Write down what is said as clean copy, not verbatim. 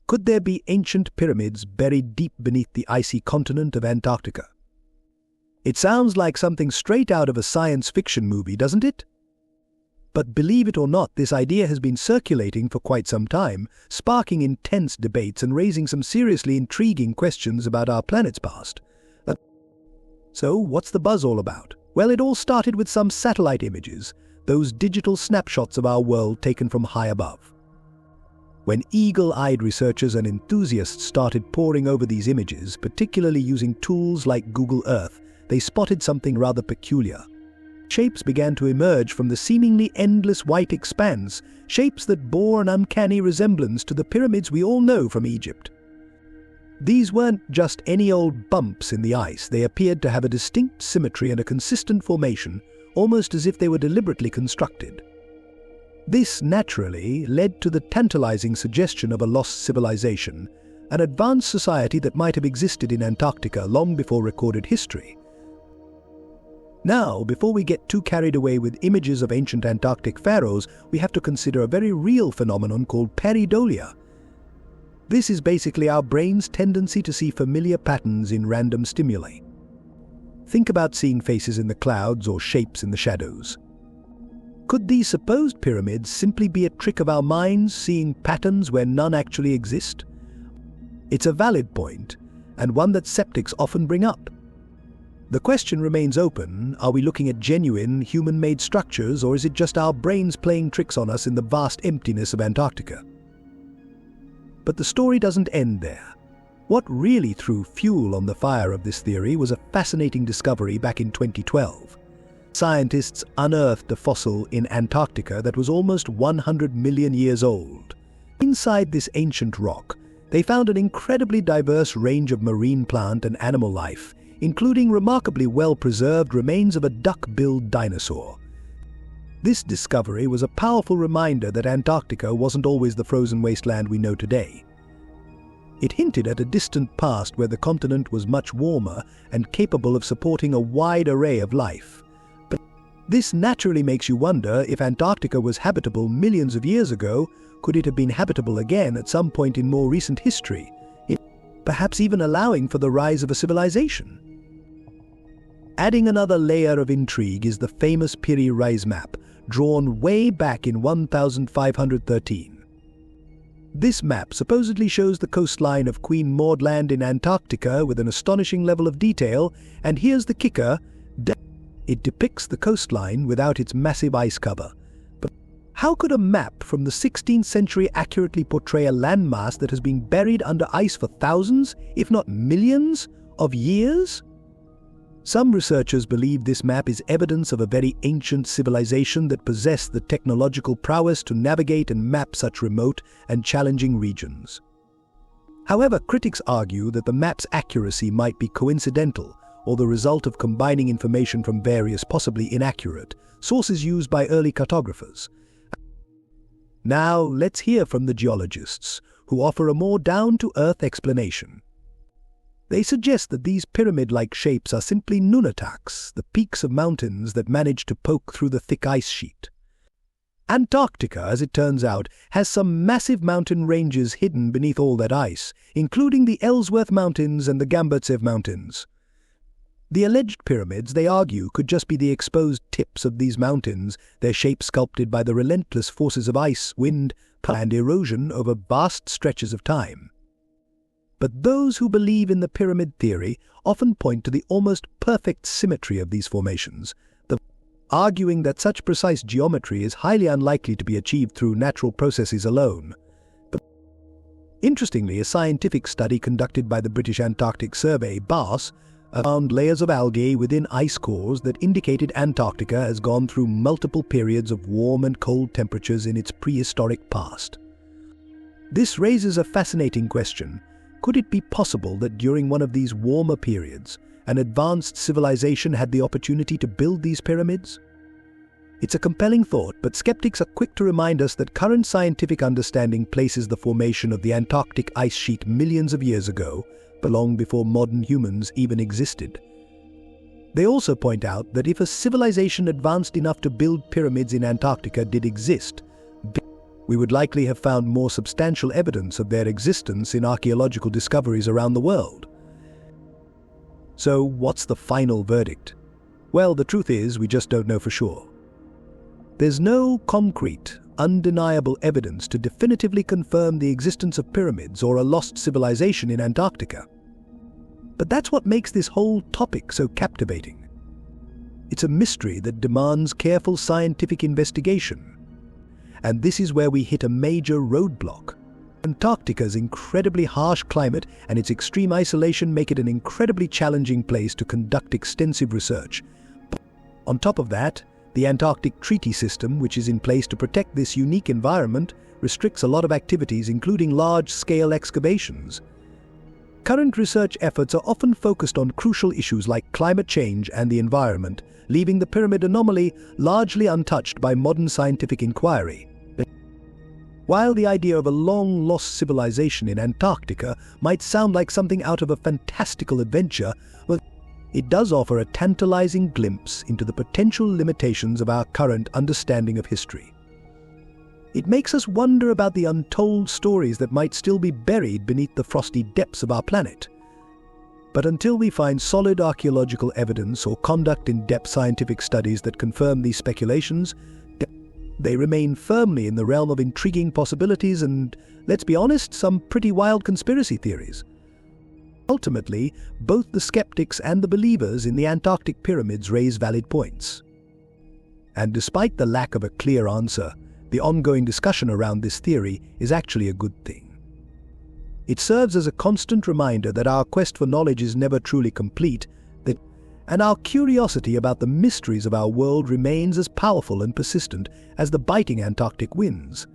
Could there be ancient pyramids buried deep beneath the icy continent of Antarctica? It sounds like something straight out of a science fiction movie, doesn't it? But believe it or not, this idea has been circulating for quite some time, sparking intense debates and raising some seriously intriguing questions about our planet's past. So, what's the buzz all about? Well, it all started with some satellite images, those digital snapshots of our world taken from high above. When eagle-eyed researchers and enthusiasts started poring over these images, particularly using tools like Google Earth, they spotted something rather peculiar. Shapes began to emerge from the seemingly endless white expanse, shapes that bore an uncanny resemblance to the pyramids we all know from Egypt. These weren't just any old bumps in the ice, they appeared to have a distinct symmetry and a consistent formation, almost as if they were deliberately constructed. This naturally led to the tantalizing suggestion of a lost civilization, an advanced society that might have existed in Antarctica long before recorded history. Now, before we get too carried away with images of ancient Antarctic pharaohs, we have to consider a very real phenomenon called Pareidolia. This is basically our brain's tendency to see familiar patterns in random stimuli. Think about seeing faces in the clouds or shapes in the shadows. Could these supposed pyramids simply be a trick of our minds, seeing patterns where none actually exist? It's a valid point, and one that sceptics often bring up. The question remains open: are we looking at genuine, human-made structures, or is it just our brains playing tricks on us in the vast emptiness of Antarctica? But the story doesn't end there. What really threw fuel on the fire of this theory was a fascinating discovery back in 2012. Scientists unearthed a fossil in Antarctica that was almost 100 million years old. Inside this ancient rock, they found an incredibly diverse range of marine plant and animal life, including remarkably well-preserved remains of a duck-billed dinosaur. This discovery was a powerful reminder that Antarctica wasn't always the frozen wasteland we know today. It hinted at a distant past where the continent was much warmer and capable of supporting a wide array of life. But this naturally makes you wonder, if Antarctica was habitable millions of years ago, could it have been habitable again at some point in more recent history, perhaps even allowing for the rise of a civilization? Adding another layer of intrigue is the famous Piri Reis map, drawn way back in 1513. This map supposedly shows the coastline of Queen Maud Land in Antarctica with an astonishing level of detail, and here's the kicker: it depicts the coastline without its massive ice cover. But how could a map from the 16th century accurately portray a landmass that has been buried under ice for thousands, if not millions, of years? Some researchers believe this map is evidence of a very ancient civilization that possessed the technological prowess to navigate and map such remote and challenging regions. However, critics argue that the map's accuracy might be coincidental, or the result of combining information from various, possibly inaccurate, sources used by early cartographers. Now, let's hear from the geologists, who offer a more down-to-earth explanation. They suggest that these pyramid-like shapes are simply nunataks, the peaks of mountains that manage to poke through the thick ice sheet. Antarctica, as it turns out, has some massive mountain ranges hidden beneath all that ice, including the Ellsworth Mountains and the Gamburtsev Mountains. The alleged pyramids, they argue, could just be the exposed tips of these mountains, their shapes sculpted by the relentless forces of ice, wind, and erosion over vast stretches of time. But those who believe in the pyramid theory often point to the almost perfect symmetry of these formations, arguing that such precise geometry is highly unlikely to be achieved through natural processes alone. But interestingly, a scientific study conducted by the British Antarctic Survey, BARS, found layers of algae within ice cores that indicated Antarctica has gone through multiple periods of warm and cold temperatures in its prehistoric past. This raises a fascinating question. Could it be possible that during one of these warmer periods, an advanced civilization had the opportunity to build these pyramids? It's a compelling thought, but skeptics are quick to remind us that current scientific understanding places the formation of the Antarctic ice sheet millions of years ago, long before modern humans even existed. They also point out that if a civilization advanced enough to build pyramids in Antarctica did exist, we would likely have found more substantial evidence of their existence in archaeological discoveries around the world. So, what's the final verdict? Well, the truth is, we just don't know for sure. There's no concrete, undeniable evidence to definitively confirm the existence of pyramids or a lost civilization in Antarctica. But that's what makes this whole topic so captivating. It's a mystery that demands careful scientific investigation. And this is where we hit a major roadblock. Antarctica's incredibly harsh climate and its extreme isolation make it an incredibly challenging place to conduct extensive research. On top of that, the Antarctic treaty system, which is in place to protect this unique environment, restricts a lot of activities, including large-scale excavations. Current research efforts are often focused on crucial issues like climate change and the environment, leaving the pyramid anomaly largely untouched by modern scientific inquiry. While the idea of a long-lost civilization in Antarctica might sound like something out of a fantastical adventure, well, it does offer a tantalizing glimpse into the potential limitations of our current understanding of history. It makes us wonder about the untold stories that might still be buried beneath the frosty depths of our planet. But until we find solid archaeological evidence or conduct in-depth scientific studies that confirm these speculations, they remain firmly in the realm of intriguing possibilities and, let's be honest, some pretty wild conspiracy theories. Ultimately, both the skeptics and the believers in the Antarctic pyramids raise valid points. And despite the lack of a clear answer, the ongoing discussion around this theory is actually a good thing. It serves as a constant reminder that our quest for knowledge is never truly complete, and our curiosity about the mysteries of our world remains as powerful and persistent as the biting Antarctic winds.